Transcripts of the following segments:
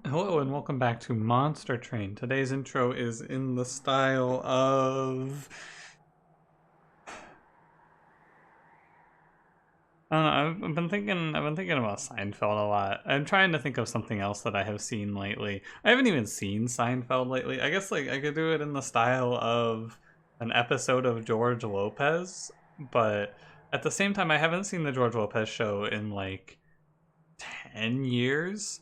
Hello and welcome back to Monster Train. Today's intro is in the style of... I don't know, I've been thinking about Seinfeld a lot. I'm trying to think of something else that I have seen lately. I haven't even seen Seinfeld lately. I guess like I could do it in the style of an episode of George Lopez, but at the same time I haven't seen the George Lopez show in like 10 years.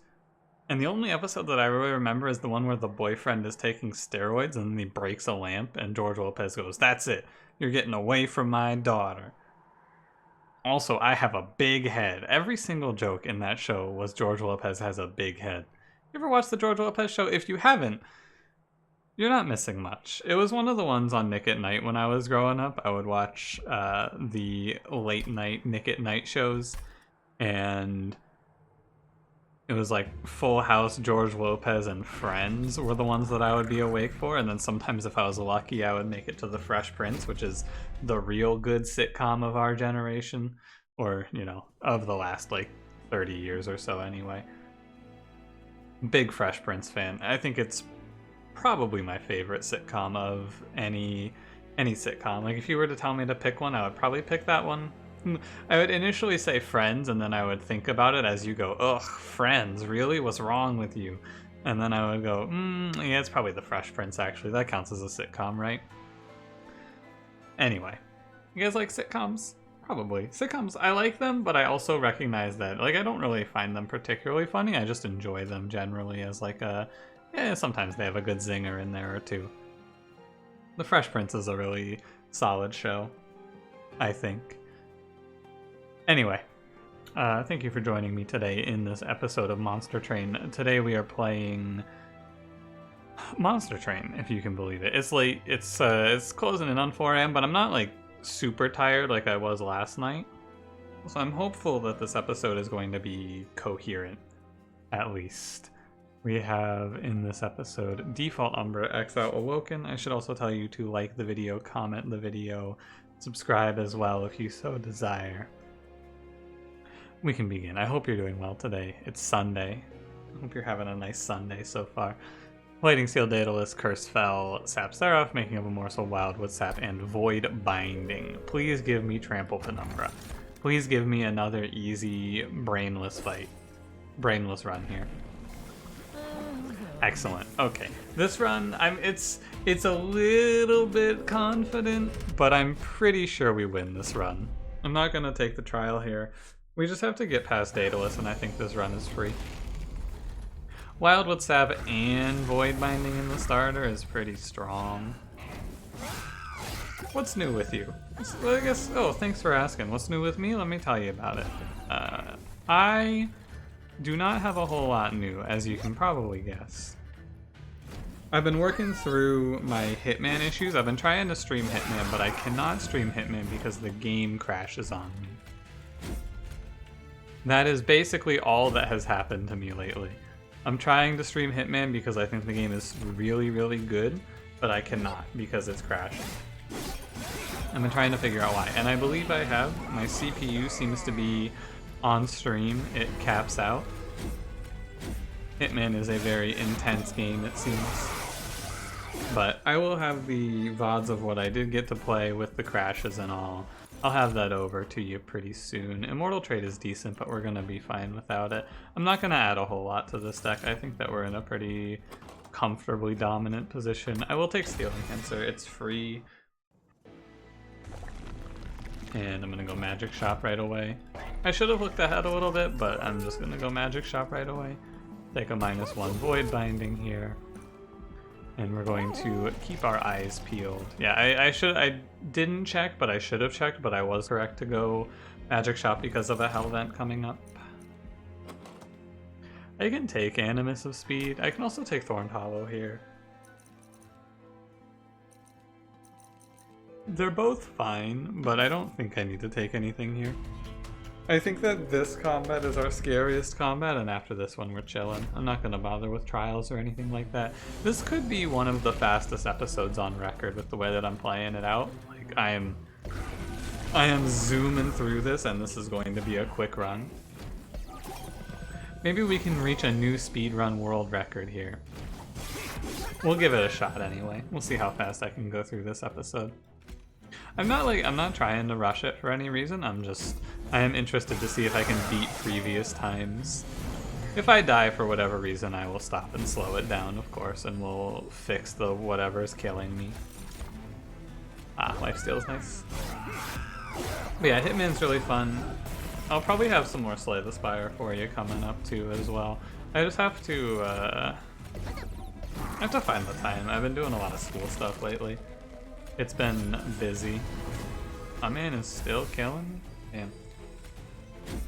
And the only episode that I really remember is the one where the boyfriend is taking steroids and then he breaks a lamp and George Lopez goes, "That's it. You're getting away from my daughter." Also, I have a big head. Every single joke in that show was George Lopez has a big head. You ever watch the George Lopez show? If you haven't, you're not missing much. It was one of the ones on Nick at Night when I was growing up. I would watch the late night Nick at Night shows, and it was like Full House, George Lopez, and Friends were the ones that I would be awake for. And then sometimes if I was lucky, I would make it to The Fresh Prince, which is the real good sitcom of our generation. Or, you know, of the last like 30 years or so anyway. Big Fresh Prince fan. I think it's probably my favorite sitcom of any sitcom. Like if you were to tell me to pick one, I would probably pick that one. I would initially say Friends, and then I would think about it as you go, ugh, Friends, really? What's wrong with you? And then I would go, yeah, it's probably The Fresh Prince, actually. That counts as a sitcom, right? Anyway, you guys like sitcoms? Probably. Sitcoms, I like them, but I also recognize that, like, I don't really find them particularly funny. I just enjoy them generally as, like, sometimes they have a good zinger in there or two. The Fresh Prince is a really solid show, I think. Anyway, thank you for joining me today in this episode of Monster Train. Today we are playing Monster Train, if you can believe it. It's late. It's closing in on 4 a.m., but I'm not like super tired like I was last night. So I'm hopeful that this episode is going to be coherent, at least. We have in this episode default Umbra, X out Awoken. I should also tell you to like the video, comment the video, subscribe as well if you so desire. We can begin. I hope you're doing well today. It's Sunday. I hope you're having a nice Sunday so far. Lighting Seal, Daedalus, Curse Fell, Sap Seraph, Making of a Morsel, Wildwood Sap, and Void Binding. Please give me Trample Penumbra. Please give me another easy brainless fight. Brainless run here. Excellent. Okay. This run, it's a little bit confident, but I'm pretty sure we win this run. I'm not gonna take the trial here. We just have to get past Daedalus, and I think this run is free. Wildwood Sap and Void Binding in the starter is pretty strong. What's new with you? Well, I guess, oh, thanks for asking. What's new with me? Let me tell you about it. I do not have a whole lot new, as you can probably guess. I've been working through my Hitman issues. I've been trying to stream Hitman, but I cannot stream Hitman because the game crashes on me. That is basically all that has happened to me lately. I'm trying to stream Hitman because I think the game is really, really good, but I cannot because it's crashing. I've been trying to figure out why, and I believe I have. My CPU seems to be on stream. It caps out. Hitman is a very intense game, it seems. But I will have the VODs of what I did get to play with the crashes and all. I'll have that over to you pretty soon. Immortal Trade is decent, but we're going to be fine without it. I'm not going to add a whole lot to this deck. I think that we're in a pretty comfortably dominant position. I will take Steel Enhancer. It's free. And I'm going to go Magic Shop right away. I should have looked ahead a little bit, but I'm just going to go Magic Shop right away. Take a -1 Void Binding here. And we're going to keep our eyes peeled. Yeah, I didn't check, but I should have checked, but I was correct to go Magic Shop because of a Hell Vent coming up. I can take Animus of Speed. I can also take Thorned Hollow here. They're both fine, but I don't think I need to take anything here. I think that this combat is our scariest combat, and after this one we're chilling. I'm not going to bother with trials or anything like that. This could be one of the fastest episodes on record with the way that I'm playing it out. Like, I am zooming through this, and this is going to be a quick run. Maybe we can reach a new speedrun world record here. We'll give it a shot anyway. We'll see how fast I can go through this episode. I'm not trying to rush it for any reason. I am interested to see if I can beat previous times. If I die for whatever reason, I will stop and slow it down, of course, and we'll fix the whatever's killing me. Ah, lifesteal's nice. But yeah, Hitman's really fun. I'll probably have some more Slay the Spire for you coming up too as well. I just have to find the time. I've been doing a lot of school stuff lately. It's been busy. My man is still killing me? Damn.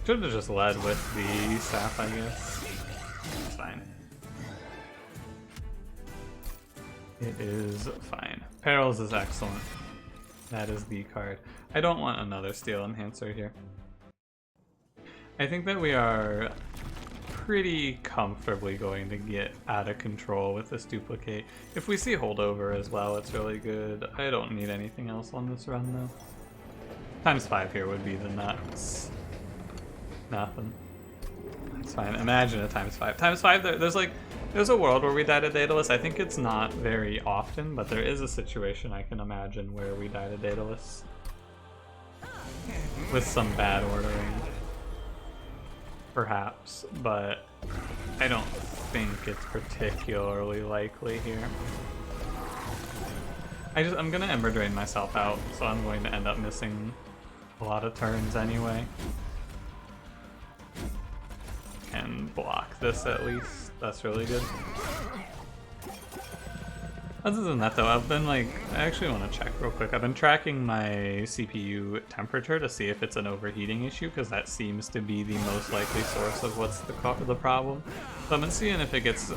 Should have just led with the staff, I guess. It's fine. It is fine. Perils is excellent. That is the card. I don't want another Steel Enhancer here. I think that we are pretty comfortably going to get out of control with this duplicate. If we see holdover as well, it's really good. I don't need anything else on this run though. ×5 here would be the nuts. Nothing. That's fine. Imagine a ×5. ×5, there's a world where we die to Daedalus. I think it's not very often, but there is a situation I can imagine where we die to Daedalus. With some bad ordering. Perhaps, but I don't think it's particularly likely here. I'm gonna Ember Drain myself out, so I'm going to end up missing a lot of turns anyway. And block this at least. That's really good. Other than that though, I've been I actually want to check real quick. I've been tracking my CPU temperature to see if it's an overheating issue, because that seems to be the most likely source of what's the problem. So I've been seeing if it gets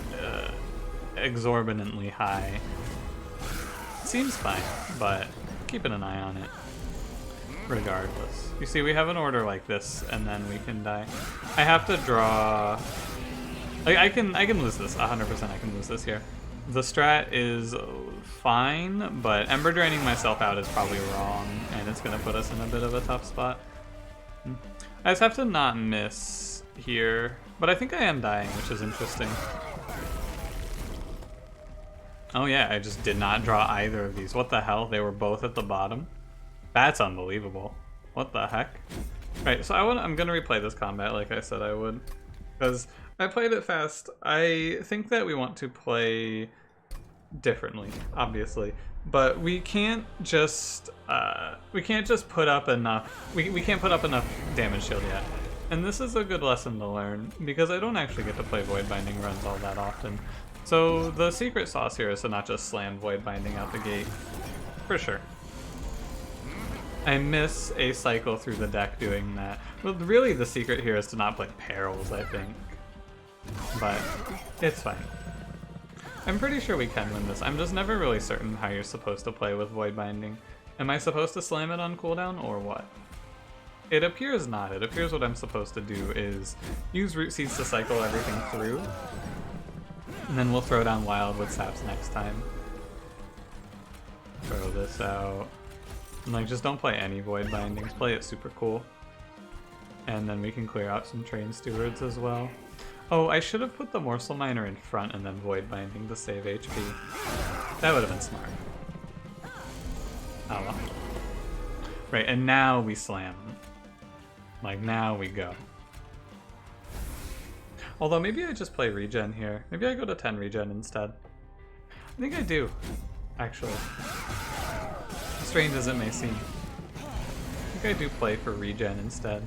exorbitantly high. It seems fine, but keeping an eye on it regardless. You see, we have an order like this, and then we can die. I have to draw... I can lose this, 100% I can lose this here. The strat is fine, but Ember Draining myself out is probably wrong, and it's going to put us in a bit of a tough spot. I just have to not miss here, but I think I am dying, which is interesting. Oh yeah, I just did not draw either of these. What the hell? They were both at the bottom? That's unbelievable. What the heck? Right, so I'm going to replay this combat like I said I would, because I played it fast. I think that we want to play differently, obviously, but we can't just put up enough. We can't put up enough damage shield yet, and this is a good lesson to learn because I don't actually get to play Void Binding runs all that often. So the secret sauce here is to not just slam Void Binding out the gate, for sure. I miss a cycle through the deck doing that. Well, really the secret here is to not play Perils, I think. But it's fine. I'm pretty sure we can win this. I'm just never really certain how you're supposed to play with Void Binding. Am I supposed to slam it on cooldown or what? It appears not. It appears what I'm supposed to do is use Root Seeds to cycle everything through, and then we'll throw down Wildwood Saps next time. Throw this out. And just don't play any Void Bindings. Play it super cool. And then we can clear out some Train Stewards as well. Oh, I should have put the Morsel Miner in front and then Void Binding to save HP. That would have been smart. Oh well. Right, and now we slam. Now we go. Although maybe I just play regen here. Maybe I go to 10 regen instead. I think I do, actually. Strange as it may seem. I think I do play for regen instead.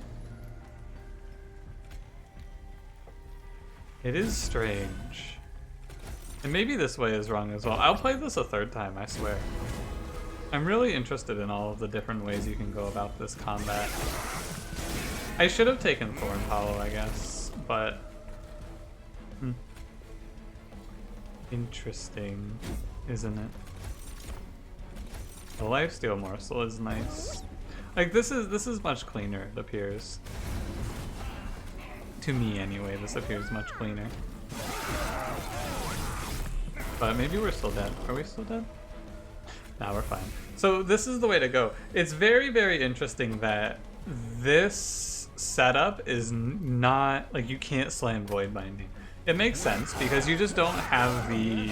It is strange. And maybe this way is wrong as well. I'll play this a third time, I swear. I'm really interested in all of the different ways you can go about this combat. I should have taken Thorn Hollow, I guess, but... Interesting, isn't it? The Lifesteal Morsel is nice. This is much cleaner, it appears. To me, anyway, this appears much cleaner. But maybe we're still dead. Are we still dead? Nah, we're fine. So this is the way to go. It's very, very interesting that this setup is not like you can't slam Void Binding. It makes sense because you just don't have the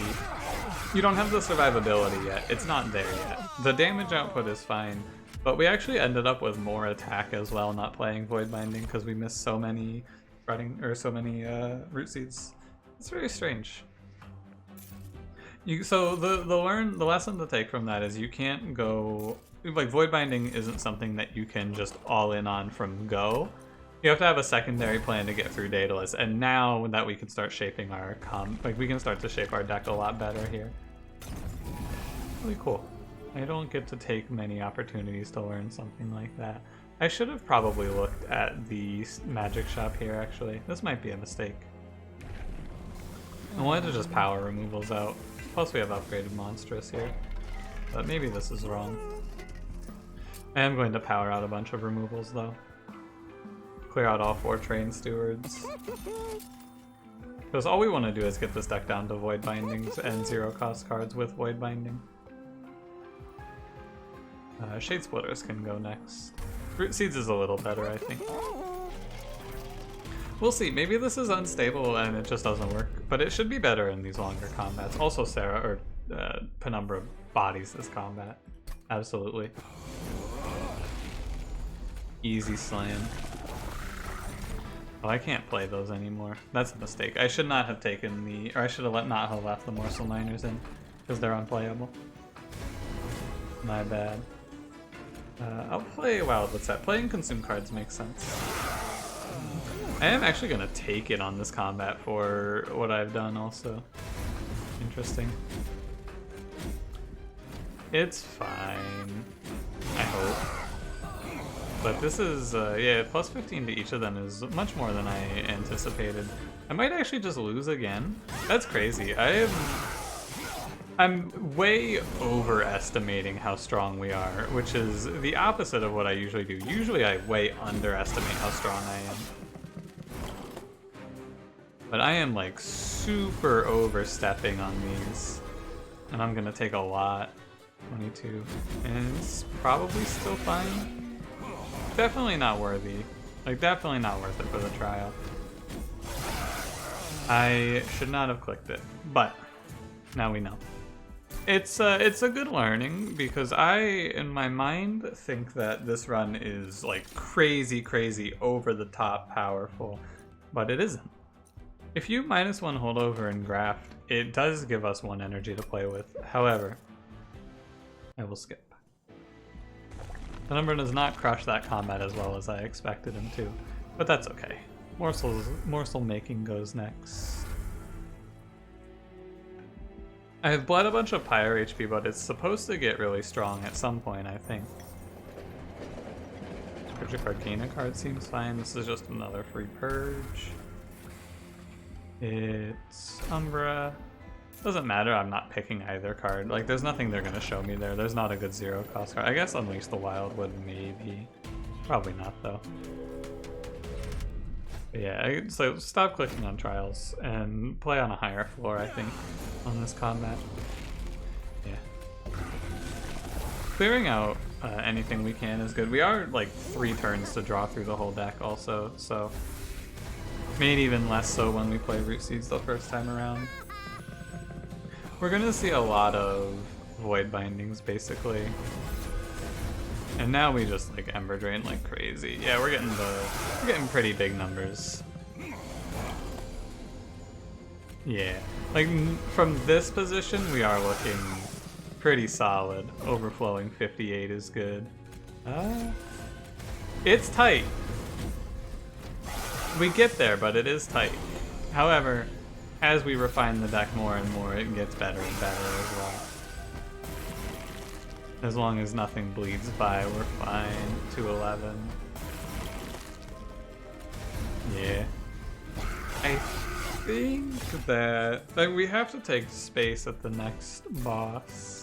survivability yet. It's not there yet. The damage output is fine, but we actually ended up with more attack as well, not playing Void Binding because we missed so many root seeds. It's very strange. So the lesson to take from that is you can't go like Void Binding isn't something that you can just all in on from go. You have to have a secondary plan to get through Daedalus, and now that we can start shaping our we can start to shape our deck a lot better here. Really cool. I don't get to take many opportunities to learn something like that. I should have probably looked at the magic shop here actually. This might be a mistake. I wanted to just power removals out. Plus we have upgraded monstrous here. But maybe this is wrong. I am going to power out a bunch of removals though. Clear out all 4 train stewards. Because all we want to do is get this deck down to Void Bindings and 0 cost cards with Void Binding. Shade Splitters can go next. Root Seeds is a little better, I think. We'll see. Maybe this is unstable and it just doesn't work, but it should be better in these longer combats. Also, Penumbra bodies this combat. Absolutely. Easy slam. Oh, I can't play those anymore. That's a mistake. I should not have taken I should have not have left the Morsel Miners in, because they're unplayable. My bad. I'll play Wild What's That? Playing consume cards makes sense. I am actually going to take it on this combat for what I've done also. Interesting. It's fine. I hope. But this is, yeah, plus 15 to each of them is much more than I anticipated. I might actually just lose again. That's crazy. I'm way overestimating how strong we are, which is the opposite of what I usually do. Usually I way underestimate how strong I am. But I am like super overstepping on these. And I'm gonna take a lot. 22. And it's probably still fine. Definitely not worthy. Like, definitely not worth it for the trial. I should not have clicked it, but now we know. It's a good learning because I, in my mind, think that this run is like crazy, crazy, over the top powerful, but it isn't. If you -1 holdover and graft, it does give us 1 energy to play with. However, I will skip. Penumbra does not crush that combat as well as I expected him to, but that's okay. Morsel making goes next. I have bled a bunch of Pyre HP, but it's supposed to get really strong at some point, I think. Tragic Arcana card seems fine. This is just another free purge. It's Umbra. Doesn't matter, I'm not picking either card. Like, there's nothing they're gonna show me there. There's not a good 0 cost card. I guess Unleash the Wild would maybe. Probably not, though. But yeah, so stop clicking on trials and play on a higher floor, I think, on this combat. Yeah. Clearing out anything we can is good. We are, like, 3 turns to draw through the whole deck also, so... Maybe even less so when we play Root Seeds the first time around. We're gonna see a lot of Void Bindings, basically. And now we just like Ember Drain like crazy. Yeah, we're getting pretty big numbers. Yeah, like from this position, we are looking pretty solid. Overflowing 58 is good. It's tight. We get there, but it is tight. However, as we refine the deck more and more, it gets better and better as well. As long as nothing bleeds by, we're fine. 211. Yeah. I think that like, we have to take space at the next boss.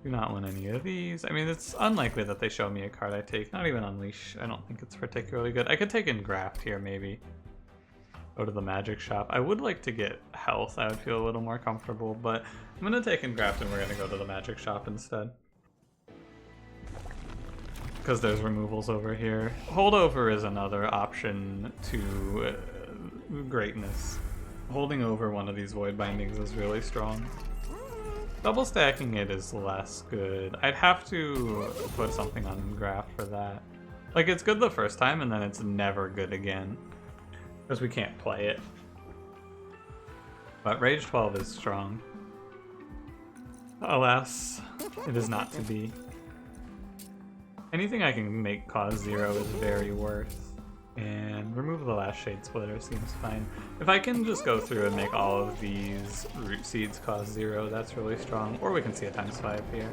Do not want any of these. I mean, it's unlikely that they show me a card I take. Not even Unleash. I don't think it's particularly good. I could take Engraft here, maybe. Go to the magic shop. I would like to get health. I would feel a little more comfortable, but I'm going to take Engraft and we're going to go to the magic shop instead. because there's removals over here. Holdover is another option to greatness. Holding over one of these void bindings is really strong. Double stacking it is less good. I'd have to put something on graph for that. Like, it's good the first time and then it's never good again, because we can't play it. But Rage 12 is strong. Alas, it is not to be. Anything I can make cause 0 is very worth. And remove the last Shade Splitter seems fine. If I can just go through and make all of these root seeds cause 0, that's really strong. Or we can see a ×5 here.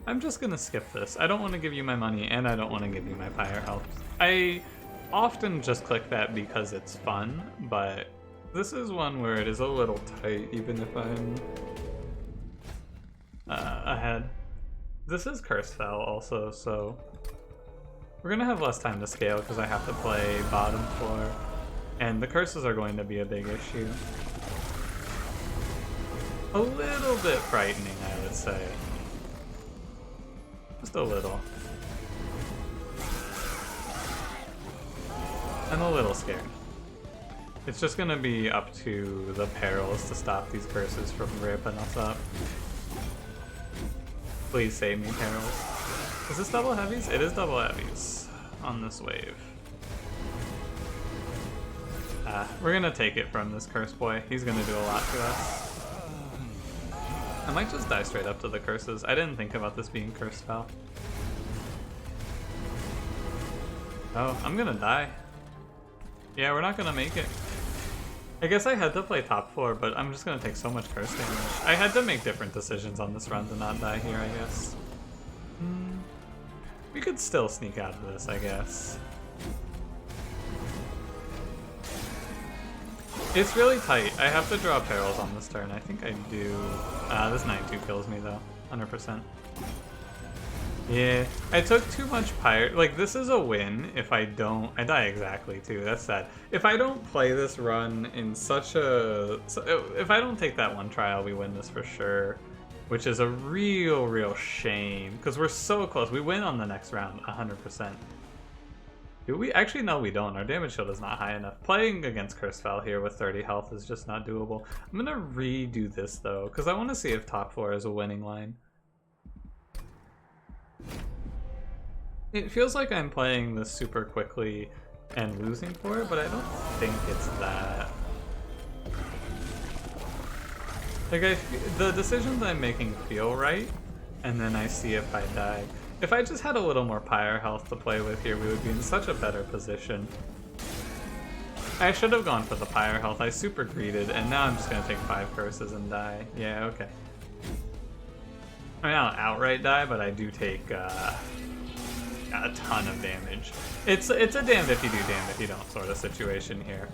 I'm just gonna skip this. I don't want to give you my money, and I don't want to give you my fire health. I often just click that because it's fun, but this is one where it is a little tight, even if I'm ahead. This is Curse Fell also, so we're gonna have less time to scale because I have to play bottom floor, and the curses are going to be a big issue. A little bit frightening, I would say. Just a little. I'm a little scared. It's just gonna be up to the perils to stop these curses from ripping us up. Please save me, perils. Is this double heavies? It is double heavies on this wave. We're gonna take it from this curse boy. He's gonna do a lot to us. I might just die straight up to the curses. I didn't think about this being curse spell. Oh, I'm gonna die. Yeah, we're not gonna make it. I guess I had to play top floor, but I'm just gonna take so much curse damage. I had to make different decisions on this run to not die here, I guess. We could still sneak out of this, I guess. It's really tight. I have to draw perils on this turn. I think I do. This 9-2 kills me though, 100%. Yeah, I took too much pirate. Like, this is a win if I don't. I die exactly too. That's sad. If I don't play this run in such a. If I don't take that one trial, we win this for sure. Which is a real shame because we're so close. We win on the next round, 100%. Do we? Actually, no, we don't. Our damage shield is not high enough. Playing against Curse Foul here with 30 health is just not doable. I'm gonna redo this though because I want to see if top 4 is a winning line. It feels like I'm playing this super quickly and losing for it, but I don't think it's that. Like, the decisions I'm making feel right, and then I see if I die. If I just had a little more pyre health to play with here, we would be in such a better position. I should have gone for the pyre health. I super greeded, and now I'm just going to take 5 curses and die. Yeah, okay. I mean, I don't outright die, but I do take a ton of damage. It's a damned if you do, damned if you don't sort of situation here.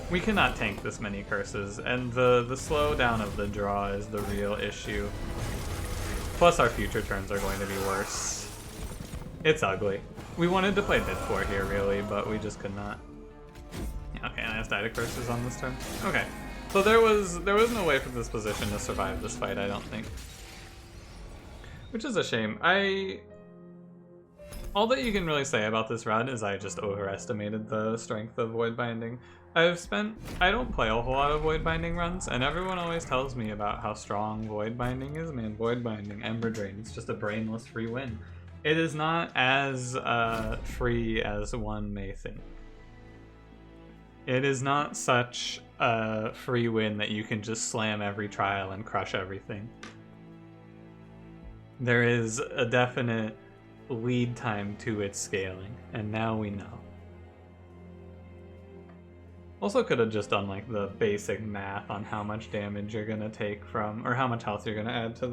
We cannot tank this many curses, and the slowdown of the draw is the real issue. Plus our future turns are going to be worse. It's ugly. We wanted to play mid 4 here really, but we just could not. Okay, and I have die to curses on this turn. Okay. So there was no way for this position to survive this fight, I don't think. Which is a shame. All that you can really say about this run is I just overestimated the strength of Void Binding. I don't play a whole lot of Void Binding runs, and everyone always tells me about how strong Void Binding is. Man, Void Binding, Ember Drain, it's just a brainless free win. It is not as free as one may think. It is not such a free win that you can just slam every trial and crush everything. There is a definite lead time to its scaling, and now we know. Also could have just done like the basic math on how much damage you're gonna take from, or how much health you're gonna add to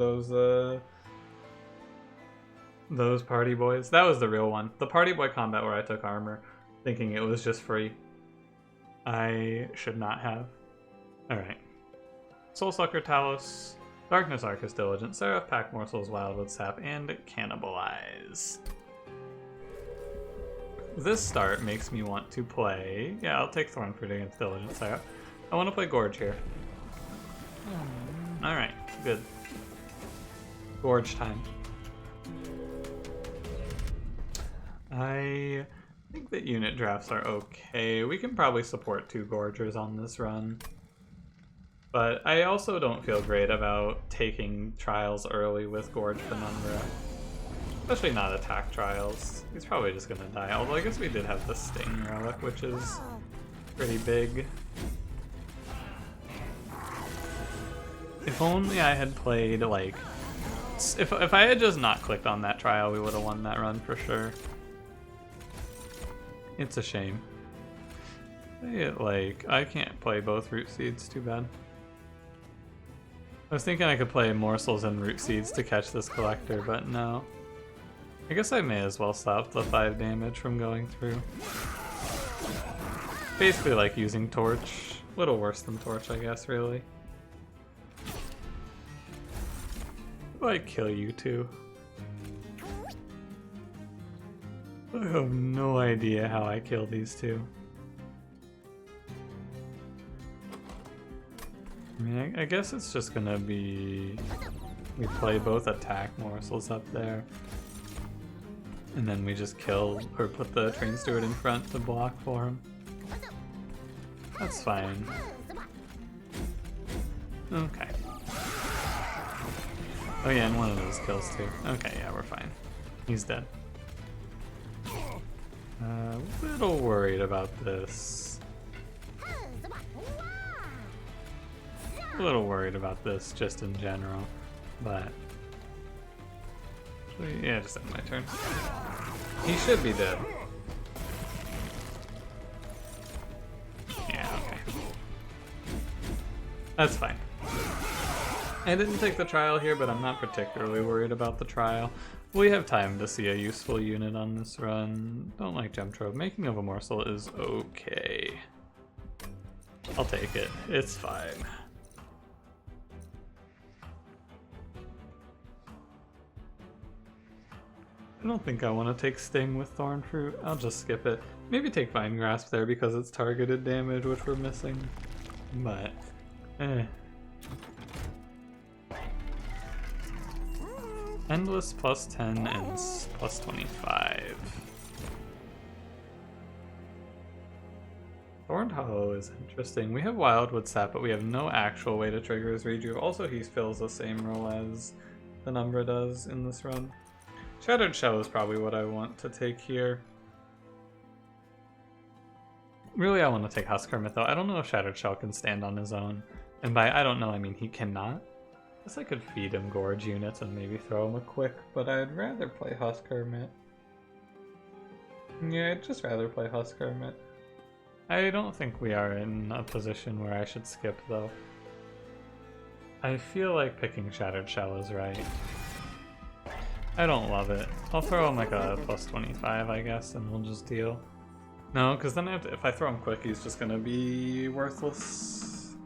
those party boys. That was the real one. The party boy combat where I took armor, thinking it was just free. I should not have. Alright. Soulsucker Talos, Darkness Arcus Diligent, Seraph Pack Morsels, Wildwood Sap, and Cannibalize. This start makes me want to play... Yeah, I'll take Thornfruit against Diligent Seraph. I want to play Gorge here. Alright, good. Gorge time. I think that unit drafts are okay. We can probably support 2 Gorgers on this run. But I also don't feel great about taking trials early with Gorge Penumbra. Especially not attack trials. He's probably just gonna die. Although I guess we did have the Sting Relic, which is pretty big. If only I had played, like... If I had just not clicked on that trial, we would have won that run for sure. It's a shame. Like, I can't play both Root Seeds, too bad. I was thinking I could play Morsels and Root Seeds to catch this Collector, but no. I guess I may as well stop the 5 damage from going through. Basically like using Torch. A little worse than Torch, I guess, really. How do I kill you two? I have no idea how I kill these two. I mean, I guess it's just gonna be... We play both attack morsels up there. And then we just kill, or put the Train Steward in front to block for him. That's fine. Okay. Oh yeah, and one of those kills too. Okay, yeah, we're fine. He's dead. A little worried about this. A little worried about this just in general, but yeah, just end my turn. He should be dead. Yeah, okay. That's fine. I didn't take the trial here, but I'm not particularly worried about the trial. We have time to see a useful unit on this run. Don't like Gem Trove. Making of a Morsel is okay. I'll take it. It's fine. I don't think I want to take Sting with Thorn Fruit. I'll just skip it. Maybe take Vine Grasp there because it's targeted damage, which we're missing. But, Endless plus 10 and plus 25. Thorned Hollow is interesting. We have Wildwood Sap, but we have no actual way to trigger his Rejuve. Also, he fills the same role as the Umbra does in this run. Shattered Shell is probably what I want to take here. Really, I want to take Husk Hermit though. I don't know if Shattered Shell can stand on his own. And by I don't know, I mean he cannot. I guess I could feed him Gorge units and maybe throw him a quick, but I'd rather play Husk Hermit. Yeah, I'd just rather play Husk Hermit. I don't think we are in a position where I should skip though. I feel like picking Shattered Shell is right. I don't love it. I'll throw him like a plus 25, I guess, and we'll just deal. No, because then if I throw him quick, he's just gonna be worthless.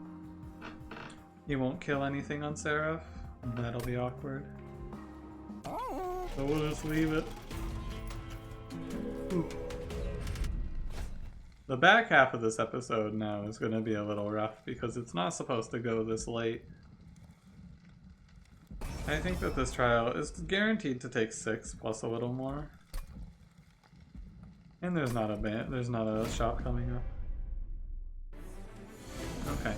He won't kill anything on Seraph, and that'll be awkward. So we'll just leave it. Ooh. The back half of this episode now is gonna be a little rough because it's not supposed to go this late. I think that this trial is guaranteed to take 6 plus a little more. And there's not a shop coming up. Okay.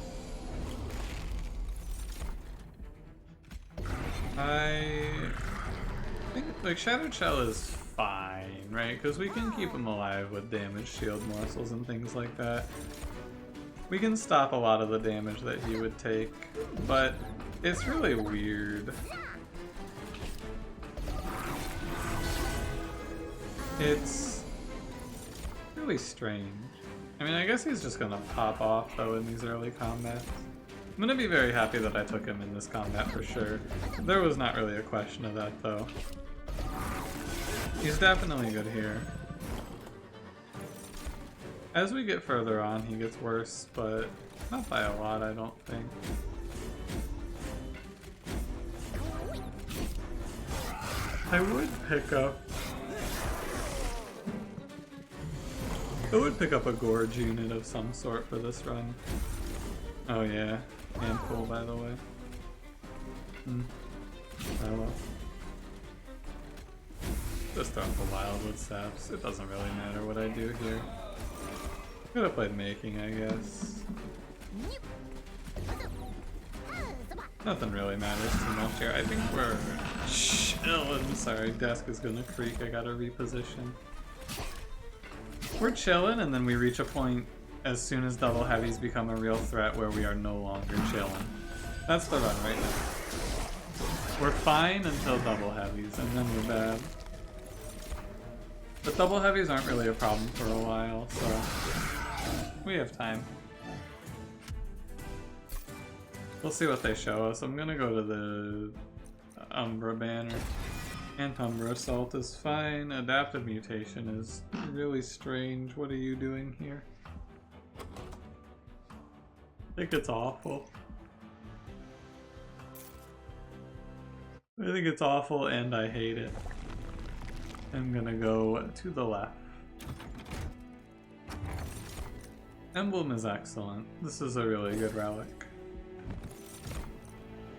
I think like Shattered Shell is fine, right? Because we can keep him alive with damage shield morsels and things like that. We can stop a lot of the damage that he would take, but it's really weird. It's really strange. I mean, I guess he's just gonna pop off though in these early combats. I'm gonna be very happy that I took him in this combat for sure. There was not really a question of that though. He's definitely good here. As we get further on, he gets worse, but not by a lot, I don't think. I would pick up a Gorge unit of some sort for this run. Oh yeah, handful by the way. Oh well. Just throw up a wild with saps. It doesn't really matter what I do here. Could have played making, I guess. Nothing really matters too much here. I think we're chilling. Sorry, desk is gonna creak. I gotta reposition. We're chilling, and then we reach a point as soon as double heavies become a real threat where we are no longer chilling. That's the run right now. We're fine until double heavies, and then we're bad. But double heavies aren't really a problem for a while, so we have time. We'll see what they show us. I'm gonna go to the Umbra banner. Anti-Umbra Assault is fine. Adaptive Mutation is really strange. What are you doing here? I think it's awful. I think it's awful and I hate it. I'm gonna go to the left. Emblem is excellent. This is a really good relic.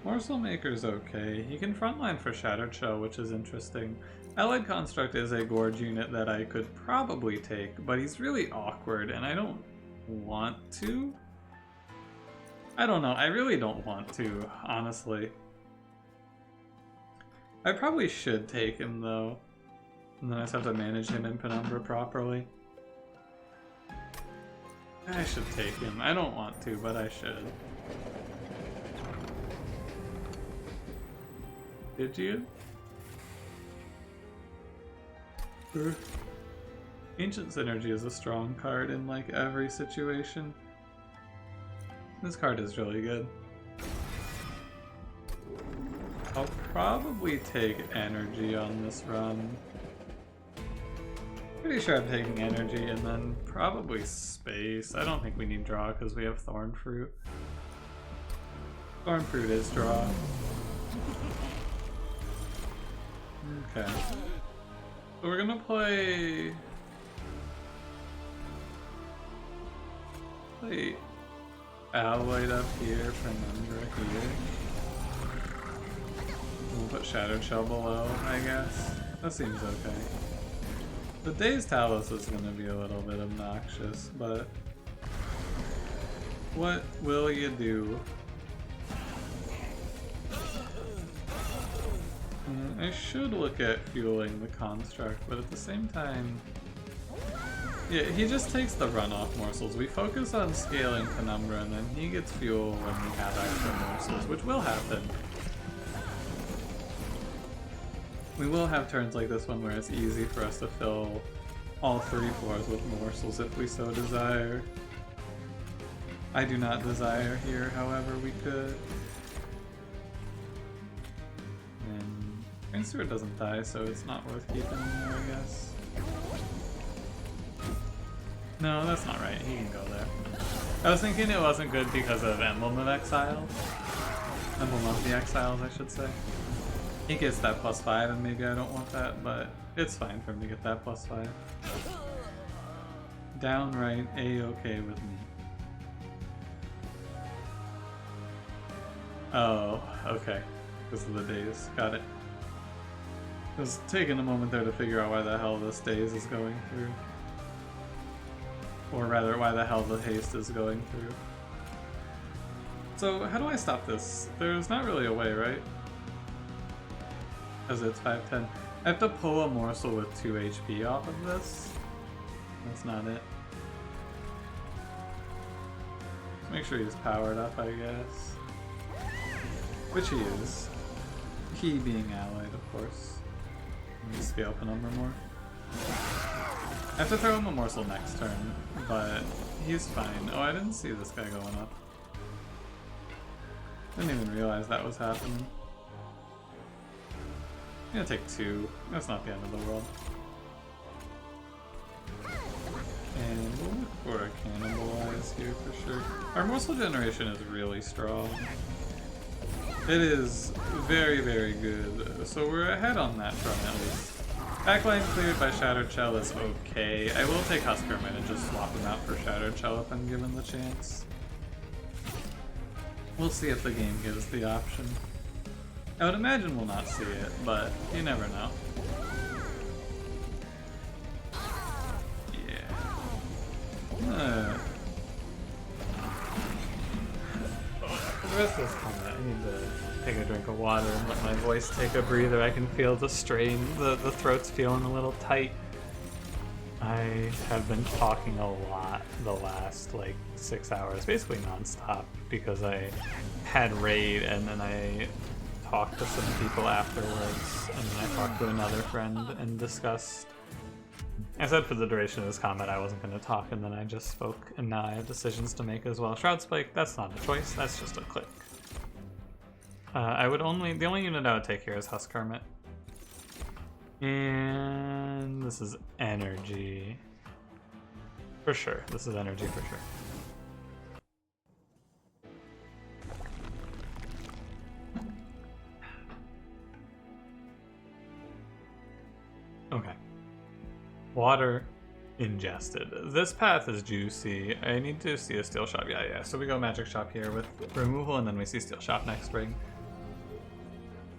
Morsel Maker's okay. He can frontline for Shattered Shell, which is interesting. Allied Construct is a Gorge unit that I could probably take, but he's really awkward and I don't want to. I don't know, I really don't want to, honestly. I probably should take him though, and then I just have to manage him in Penumbra properly. I should take him. I don't want to, but I should. Did you? Ancient Synergy is a strong card in like every situation. This card is really good. I'll probably take energy on this run. Pretty sure I'm taking energy and then probably space. I don't think we need draw because we have Thorn Fruit. Thorn Fruit is draw. Okay. So we're gonna play Alloyed up here, Penumbra here. We'll put Shattered Shell below, I guess. That seems okay. The Dazed Talos is gonna be a little bit obnoxious, but what will you do? I should look at fueling the construct, but at the same time... Yeah, he just takes the runoff morsels. We focus on scaling Penumbra, and then he gets fuel when we have extra morsels, which will happen. We will have turns like this one where it's easy for us to fill all 3 floors with morsels if we so desire. I do not desire here, however, we could. And Stewart doesn't die, so it's not worth keeping there, I guess. No, that's not right. He can go there. I was thinking it wasn't good because of Emblem of Exiles. Emblem of the Exiles, I should say. He gets that +5, and maybe I don't want that, but it's fine for him to get that +5. Downright A-okay with me. Oh, okay. Because of the days. Got it. I was taking a moment there to figure out why the hell this daze is going through. Or rather, why the hell the haste is going through. So, how do I stop this? There's not really a way, right? Because it's 510. I have to pull a morsel with 2 HP off of this. That's not it. Let's make sure he's powered up, I guess. Which he is. He being allied, of course. Scale Penumbra more. I have to throw him a morsel next turn, but he's fine. Oh, I didn't see this guy going up. Didn't even realize that was happening. I'm gonna take 2. That's not the end of the world. And we'll look for a Cannibalize here for sure. Our morsel generation is really strong. It is very, very good. So we're ahead on that front at least. Backline cleared by Shattered Shell is okay. I will take Huskerman and just swap him out for Shattered Shell if I'm given the chance. We'll see if the game gives the option. I would imagine we'll not see it, but you never know. the rest of this comment, I need to take a drink of water and let my voice take a breather. I can feel the strain, the throat's feeling a little tight. I have been talking a lot the last like 6 hours, basically non-stop, because I had raid and then I talked to some people afterwards, and then I talked to another friend and discussed. I said for the duration of this comment I wasn't going to talk, and then I just spoke, and now I have decisions to make as well. Shroud Spike, that's not a choice, that's just a click. The only unit I would take here is Husk Hermit. And this is energy. For sure, this is energy for sure. Okay. Water ingested. This path is juicy. I need to see a Steel Shop. Yeah. So we go Magic Shop here with removal, and then we see Steel Shop next ring.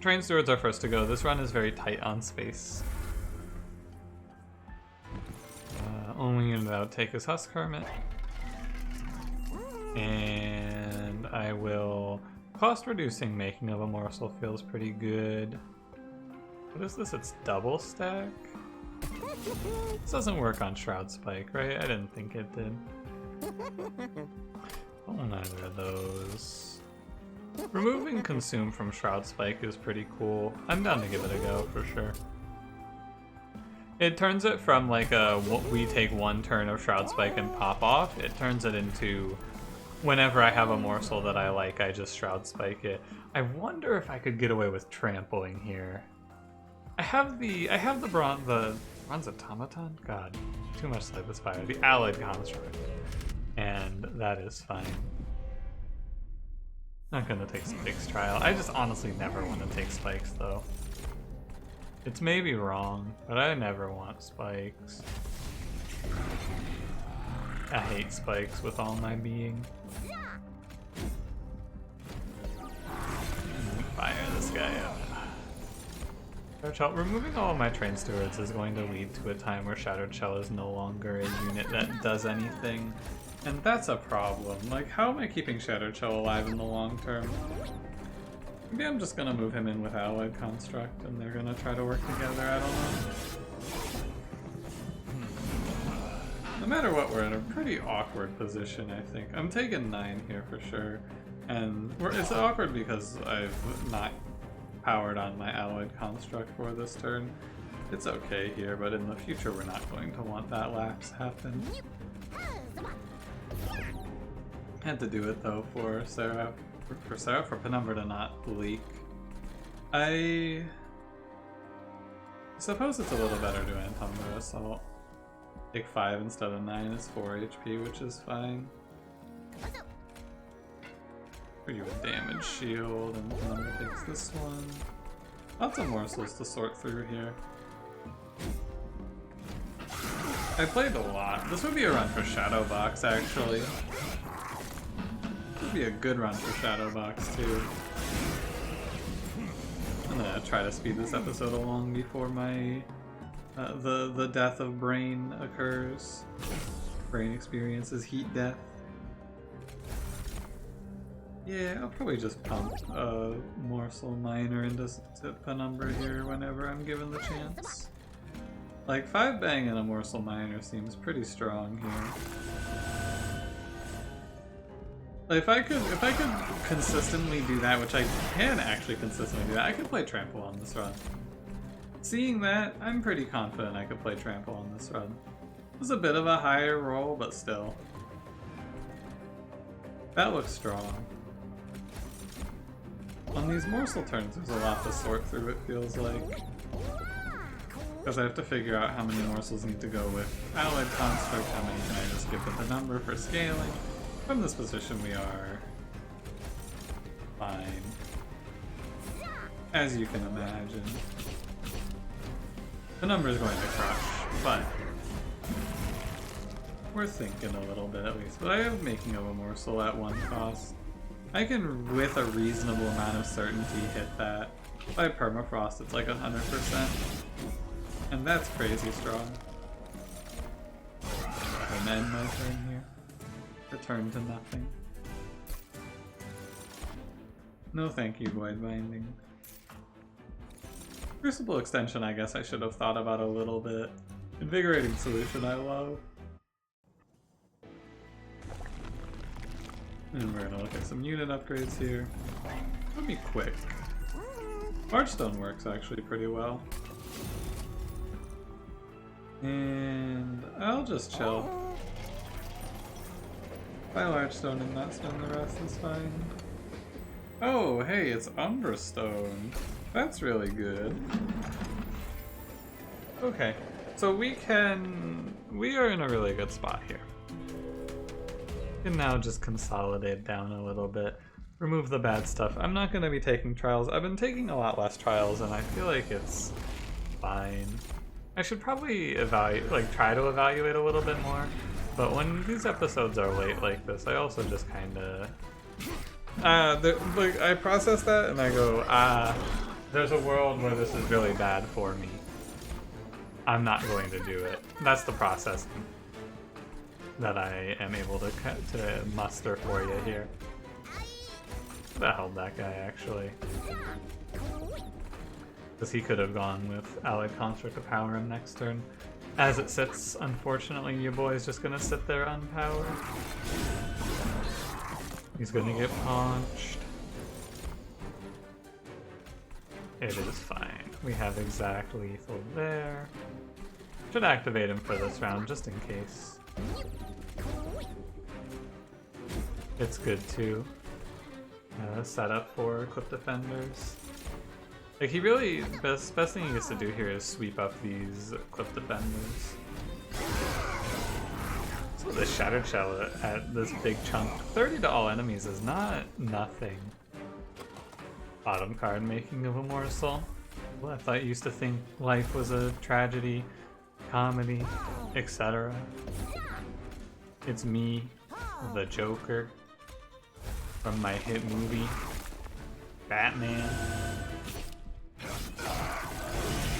Train Stewards are first to go. This run is very tight on space. Only unit I would take is Husk Hermit. And I will... Cost reducing Making of a Morsel feels pretty good. What is this? It's double stack? This doesn't work on Shroud Spike, right? I didn't think it did. Oh, neither of those. Removing Consume from Shroud Spike is pretty cool. I'm down to give it a go for sure. It turns it from like we take one turn of Shroud Spike and pop off. It turns it into whenever I have a morsel that I like, I just Shroud Spike it. I wonder if I could get away with trampling here. I have the Bronze Automaton? God, too much Slipus Fire. The Allied Construct. And that is fine. Not gonna take Spikes Trial. I just honestly never want to take Spikes though. It's maybe wrong, but I never want Spikes. I hate Spikes with all my being. Fire this guy up. Removing all of my Train Stewards is going to lead to a time where Shadowed Shell is no longer a unit that does anything. And that's a problem. Like, how am I keeping Shadowed Shell alive in the long term? Maybe I'm just gonna move him in with Allied Construct and they're gonna try to work together, I don't know. No matter what, we're in a pretty awkward position, I think. I'm taking 9 here for sure. And it's awkward because I've not powered on my Allied Construct for this turn. It's okay here, but in the future we're not going to want that lapse happen. Had to do it though for Sarah, for Penumbra to not leak. I suppose it's a little better to Antumbra Assault. Take 5 instead of 9 is 4 HP, which is fine. For you a damage shield, and Penumbra takes this one. Lots of morsels to sort through here. I played a lot. This would be a run for Shadowbox, actually. This would be a good run for Shadowbox, too. I'm gonna try to speed this episode along before my the death of Brain occurs. Brain experiences heat death. Yeah, I'll probably just pump a Morsel Miner into Penumbra here whenever I'm given the chance. Like, 5 bang and a Morsel Miner seems pretty strong here. Like, if I could consistently do that, which I can actually consistently do that, I could play Trample on this run. Seeing that, I'm pretty confident I could play Trample on this run. It was a bit of a higher roll, but still. That looks strong. On these morsel turns, there's a lot to sort through, it feels like. Because I have to figure out how many morsels need to go with Allied Construct, how many can I just give the number for scaling. From this position we are fine. As you can imagine. The number is going to crush, but we're thinking a little bit at least. But I have Making of a Morsel at 1 cost. I can, with a reasonable amount of certainty, hit that. By Permafrost, it's like 100%. And that's crazy strong. And end my turn here. Return to nothing. No thank you, Void Binding. Crucible Extension, I guess I should have thought about a little bit. Invigorating Solution, I love. And we're gonna look at some unit upgrades here. It'll be quick. Largestone works actually pretty well. And I'll just chill. Buy Largestone and not spend the rest is fine. Oh, hey, it's Umbra Stone. That's really good. Okay, so we are in a really good spot here. We can now just consolidate down a little bit. Remove the bad stuff. I'm not going to be taking trials. I've been taking a lot less trials and I feel like it's fine. I should probably try to evaluate a little bit more, but when these episodes are late like this, I also just kind of I process that and I go, there's a world where this is really bad for me. I'm not going to do it. That's the process that I am able to muster for you here. That held that guy actually. Because he could have gone with Allied Construct to power him next turn. As it sits, unfortunately, your boy's just gonna sit there unpowered. He's gonna get punched. It is fine. We have exact lethal there. Should activate him for this round just in case. It's good too. Set up for Clip Defenders. Like he really, best thing he gets to do here is sweep up these Clip Defenders. So the Shattered Shell at this big chunk. 30 to all enemies is not nothing. Bottom card, Making of a Morsel. Well, I thought you used to think life was a tragedy, comedy, etc. It's me, the Joker, from my hit movie, Batman.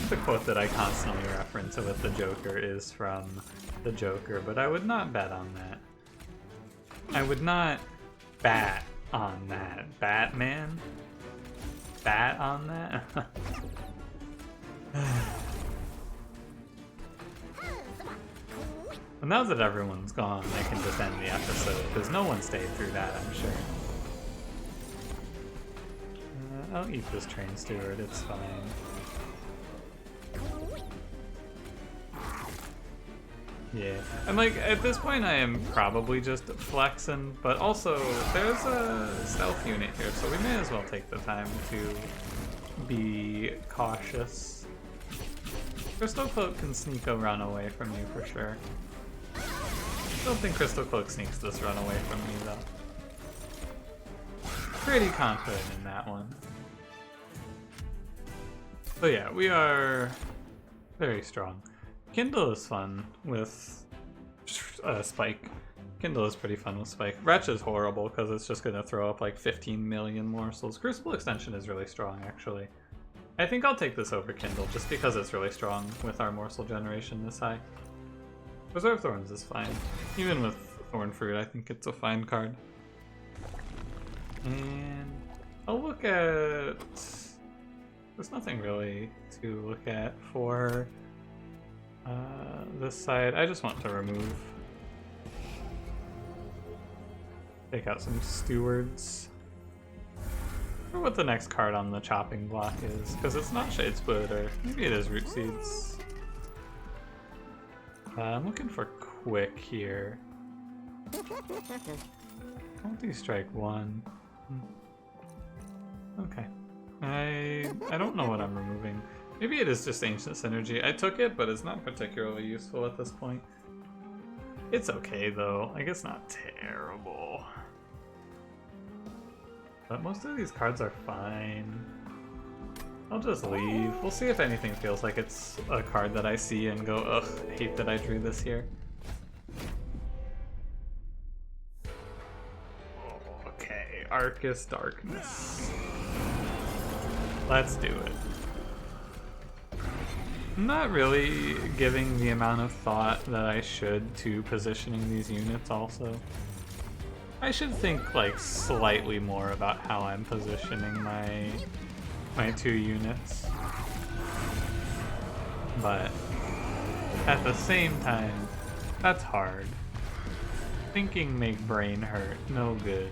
The quote that I constantly reference with the Joker is from the Joker, but I would not bet on that. I would not bat on that. Batman? Bat on that? Well, now that everyone's gone, I can just end the episode, because no one stayed through that, I'm sure. I'll eat this Train Steward, it's fine. Yeah, and like, at this point I am probably just flexing, but also, there's a stealth unit here, so we may as well take the time to be cautious. Crystal Cloak can sneak a run away from you for sure. I don't think Crystal Cloak sneaks this run away from me though. Pretty confident in that one. So yeah, we are very strong. Kindle is fun with Spike. Kindle is pretty fun with Spike. Wretch is horrible because it's just going to throw up like 15 million morsels. Crucible Extension is really strong actually. I think I'll take this over Kindle just because it's really strong with our morsel generation this high. Preserve Thorns is fine. Even with Thorn Fruit, I think it's a fine card. And I'll look at... There's nothing really to look at for this side. I just want to remove. Take out some stewards. I wonder what the next card on the chopping block is, because it's not Shade Splitter. Maybe it is Root Seeds. I'm looking for quick here. Multi-strike 1. Okay. I don't know what I'm removing. Maybe it is just Ancient Synergy. I took it, but it's not particularly useful at this point. It's okay though. Like, it's not terrible. But most of these cards are fine. I'll just leave. We'll see if anything feels like it's a card that I see and go, ugh, I hate that I drew this here. Okay, Arcus Darkness. Let's do it. I'm not really giving the amount of thought that I should to positioning these units also. I should think like slightly more about how I'm positioning my two units. But at the same time, that's hard. Thinking make brain hurt, no good.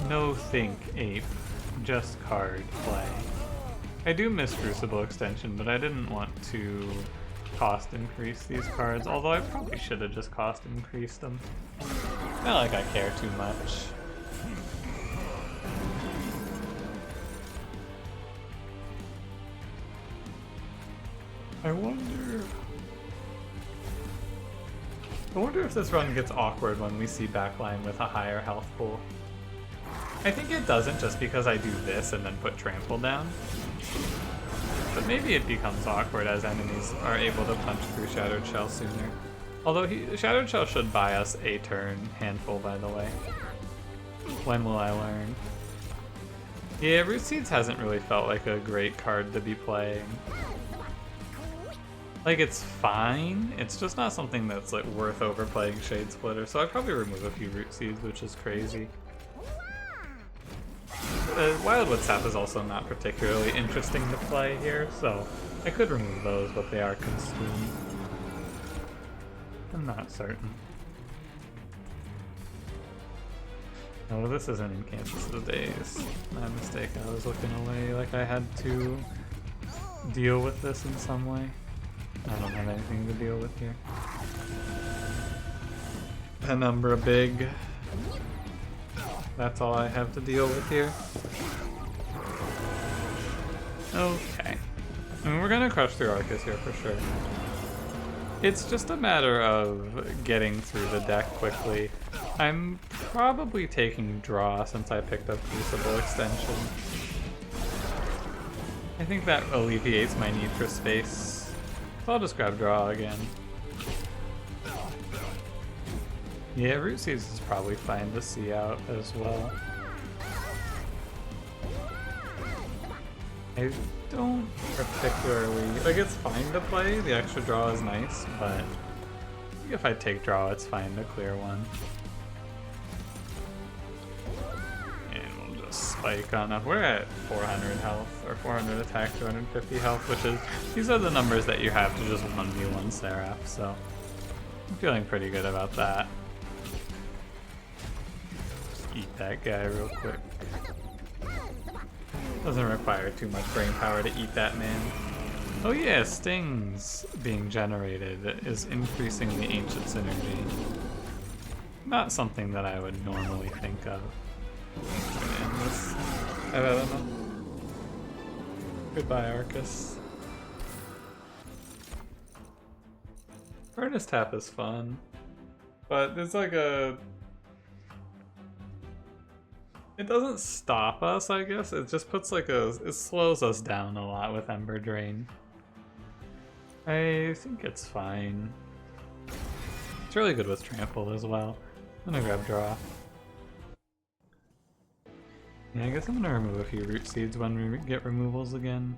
No think ape, just card play. I do miss Crucible Extension, but I didn't want to cost increase these cards, although I probably should have just cost increased them. Not like I care too much. I wonder if this run gets awkward when we see backline with a higher health pool. I think it doesn't, just because I do this and then put trample down. But maybe it becomes awkward as enemies are able to punch through Shadowed Shell sooner. Although Shadowed Shell should buy us a turn handful, by the way. When will I learn? Yeah, Root Seeds hasn't really felt like a great card to be playing. Like, it's fine, it's just not something that's like worth overplaying Shade Splitter, so I'd probably remove a few Root Seeds, which is crazy. Wildwood Sap is also not particularly interesting to play here, so I could remove those, but they are consumed. I'm not certain. Oh, this isn't in Kansas of Days. My mistake, I was looking away like I had to deal with this in some way. I don't have anything to deal with here. Penumbra big. That's all I have to deal with here. Okay. I mean, we're gonna crush through Arcus here for sure. It's just a matter of getting through the deck quickly. I'm probably taking draw since I picked up Crucible Extension. I think that alleviates my need for space. So I'll just grab draw again. Yeah, Root Seeds is probably fine to see out as well. I don't particularly... like, it's fine to play, the extra draw is nice, but if I take draw, it's fine to clear one. And we'll just spike on up. We're at 400 health, or 400 attack, 250 health, which is... these are the numbers that you have to just 1v1 Seraph, so I'm feeling pretty good about that. Eat that guy real quick. Doesn't require too much brain power to eat that man. Oh yeah, stings being generated is increasing the Ancient's energy. Not something that I would normally think of. I don't know. Goodbye, Arcus. Furnace Tap is fun, but there's like a... it doesn't stop us, I guess. It just puts like a... it slows us down a lot with Ember Drain. I think it's fine. It's really good with Trample as well. I'm gonna grab draw. Yeah, I guess I'm gonna remove a few Root Seeds when we get removals again.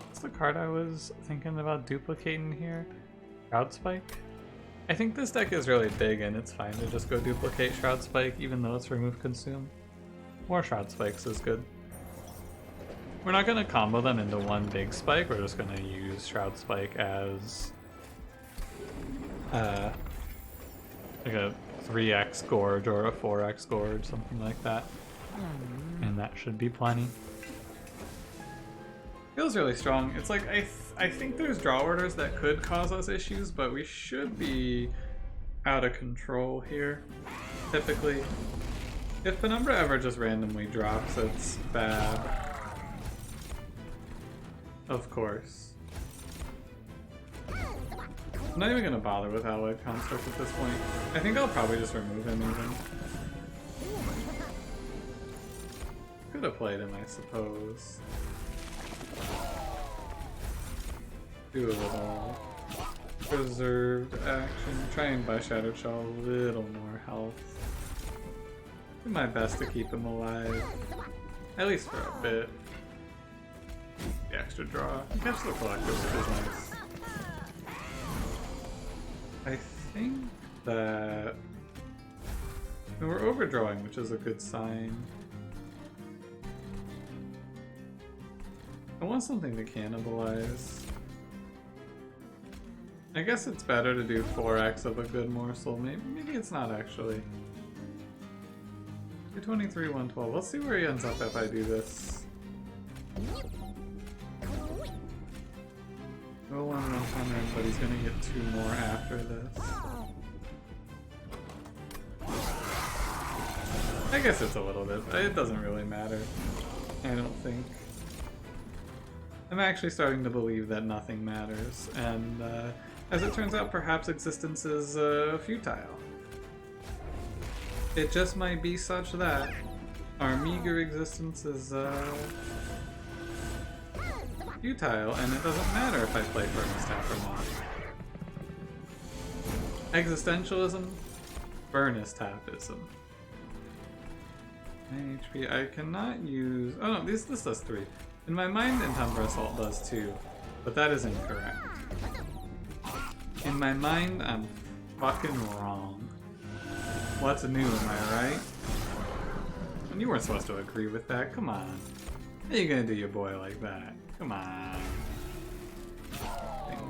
What's the card I was thinking about duplicating here? Shroud Spike? I think this deck is really big and it's fine to just go duplicate Shroud Spike even though it's remove consume. More Shroud Spikes is good. We're not going to combo them into one big spike, we're just going to use Shroud Spike as like a 3x Gorge or a 4x Gorge, something like that. And that should be plenty. Feels really strong. It's like I think there's draw orders that could cause us issues, but we should be out of control here, typically. If Penumbra ever just randomly drops, it's bad. Of course. I'm not even gonna bother with Alloyed Construct at this point. I think I'll probably just remove him even. Could have played him, I suppose. Do a little preserved action. Try and buy Shadow Shell a little more health. Do my best to keep him alive. At least for a bit. The extra draw. Catch the Collective is nice. I think that we're overdrawing, which is a good sign. I want something to cannibalize. I guess it's better to do 4x of a good morsel. Maybe it's not actually. 223, 112. Let's see where he ends up if I do this. Roll on 100, but he's gonna get 2 more after this. I guess it's a little bit. It doesn't really matter. I don't think. I'm actually starting to believe that nothing matters, and as it turns out, perhaps existence is futile. It just might be such that our meager existence is futile, and it doesn't matter if I play Furnace Tap or not. Existentialism, Furnace Tapism. 9 HP. I cannot use. Oh no, this does 3. In my mind, Umbra Assault does 2, but that is incorrect. In my mind, I'm fucking wrong. What's new, am I right? And you weren't supposed to agree with that, come on. How are you gonna do your boy like that? Come on.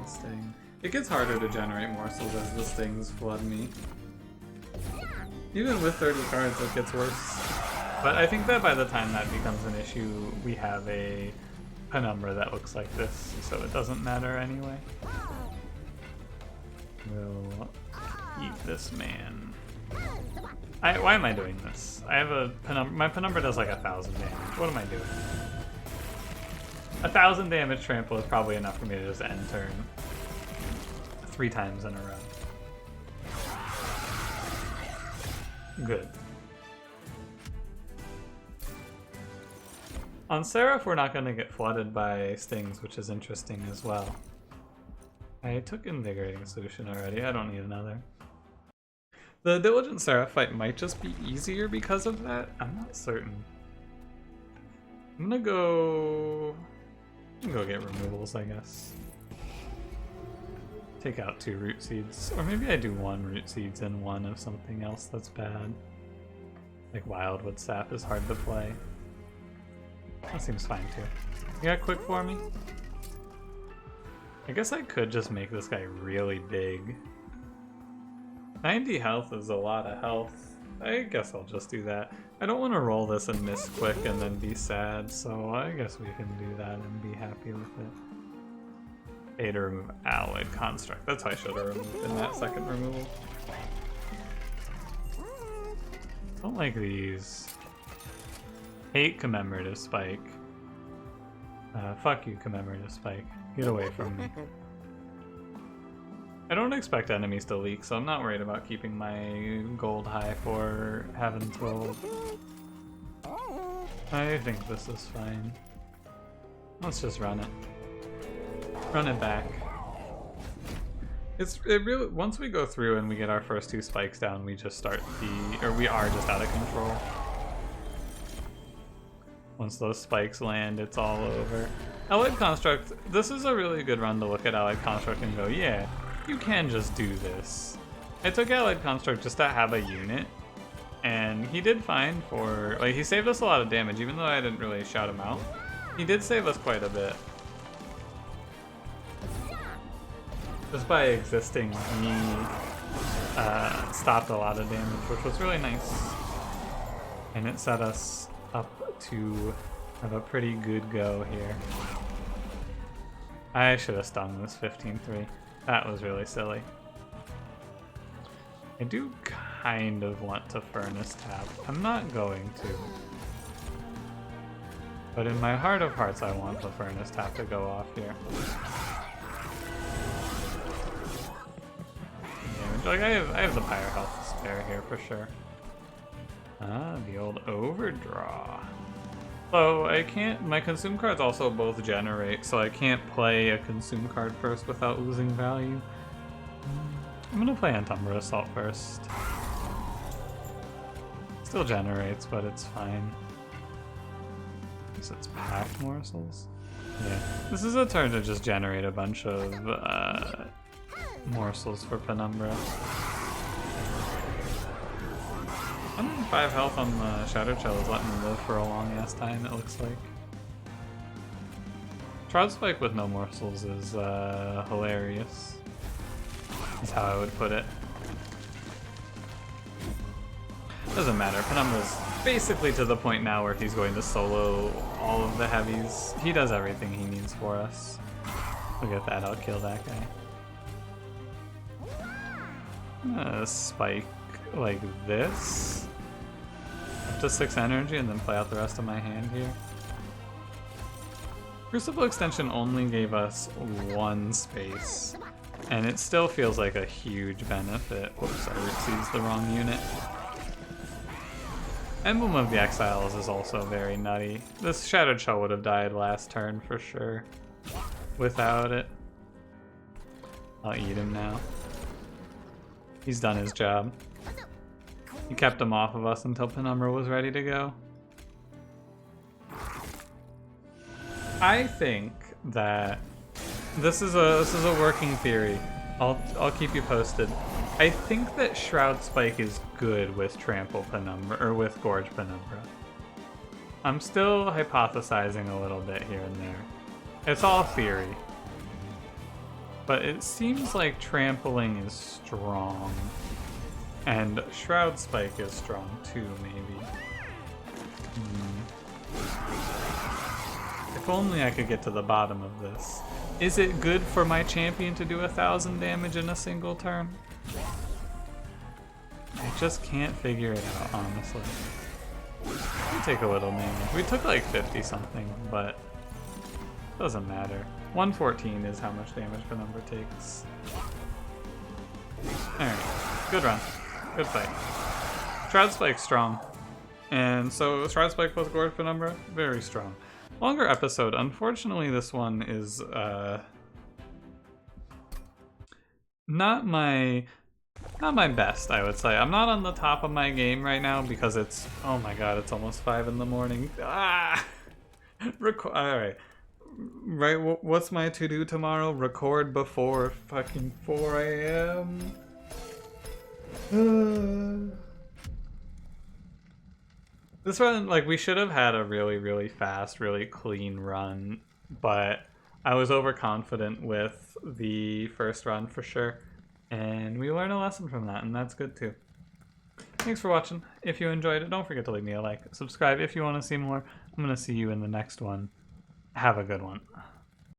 Sting. It gets harder to generate morsels as the stings flood me. Even with 30 cards, it gets worse. But I think that by the time that becomes an issue, we have a penumbra that looks like this, so it doesn't matter anyway. We'll eat this man. Why am I doing this? I have a penumbra. My penumbra does like 1,000 damage. What am I doing? 1,000 damage trample is probably enough for me to just end turn 3 times in a row. Good. On Seraph, we're not going to get flooded by stings, which is interesting as well. I took Invigorating Solution already, I don't need another. The Diligent Seraph fight might just be easier because of that, I'm not certain. I'm gonna go get removals, I guess. Take out 2 Root Seeds, or maybe I do 1 Root Seeds and 1 of something else that's bad. Like Wildwood Sap is hard to play. That seems fine too. You got quick for me? I guess I could just make this guy really big. 90 health is a lot of health. I guess I'll just do that. I don't want to roll this and miss quick and then be sad, so I guess we can do that and be happy with it. A to remove Alloyed Construct. That's how I should have removed in that second removal. Don't like these. Hate Commemorative Spike. Fuck you, Commemorative Spike. Get away from me. I don't expect enemies to leak, so I'm not worried about keeping my gold high for Heaven's Gold. I think this is fine. Let's just run it. Run it back. It really, once we go through and we get our first 2 spikes down, we just start we are just out of control. Once those spikes land, it's all over. Allied Construct, this is a really good run to look at Allied Construct and go, yeah, you can just do this. I took Allied Construct just to have a unit, and he did fine for, like, he saved us a lot of damage, even though I didn't really shout him out. He did save us quite a bit. Just by existing, he stopped a lot of damage, which was really nice. And it set us up to have a pretty good go here. I should have stung this 15-3. That was really silly. I do kind of want to Furnace Tap. I'm not going to. But in my heart of hearts, I want the Furnace Tap to go off here. Yeah, like I have the Pyre health to spare here for sure. Ah, the old overdraw. So I can't, my consume cards also both generate, so I can't play a consume card first without losing value. I'm gonna play Umbra Assault first. Still generates, but it's fine. So it's pack morsels? Yeah. This is a turn to just generate a bunch of morsels for Penumbra. 105 health on the Shattered Shell is letting me live for a long ass time, it looks like. Shroud Spike with no morsels is hilarious. Is how I would put it. Doesn't matter. Penumbra's basically to the point now where he's going to solo all of the heavies. He does everything he needs for us. Look at that, I'll kill that guy. Spike like this. Up to 6 energy and then play out the rest of my hand here. Crucible Extension only gave us 1 space. And it still feels like a huge benefit. Whoops, I seized the wrong unit. Emblem of the Exiles is also very nutty. This Shattered Shell would have died last turn for sure. Without it. I'll eat him now. He's done his job. He kept him off of us until Penumbra was ready to go. I think that this is a working theory. I'll keep you posted. I think that Shroud Spike is good with Trample Penumbra, or with Gorge Penumbra. I'm still hypothesizing a little bit here and there. It's all theory. But it seems like Trampling is strong. And Shroud Spike is strong too, maybe. If only I could get to the bottom of this. Is it good for my champion to do 1,000 damage in a single turn? I just can't figure it out, honestly. We take a little damage. We took like 50 something, but doesn't matter. 114 is how much damage Penumbra takes. Alright, good run. Good fight. Shroud Spike's strong. And so Shroud Spike plus Gorge Penumbra, very strong. Longer episode. Unfortunately, this one is not my best, I would say. I'm not on the top of my game right now because it's, oh my god, it's almost 5 in the morning. Ah! Alright. Right, what's my to-do tomorrow? Record before fucking 4 a.m. This run, like, we should have had a really, really fast, really clean run, but I was overconfident with the first run for sure, and we learned a lesson from that, and that's good too. Thanks for watching. If you enjoyed it, don't forget to leave me a like. Subscribe if you want to see more. I'm going to see you in the next one. Have a good one.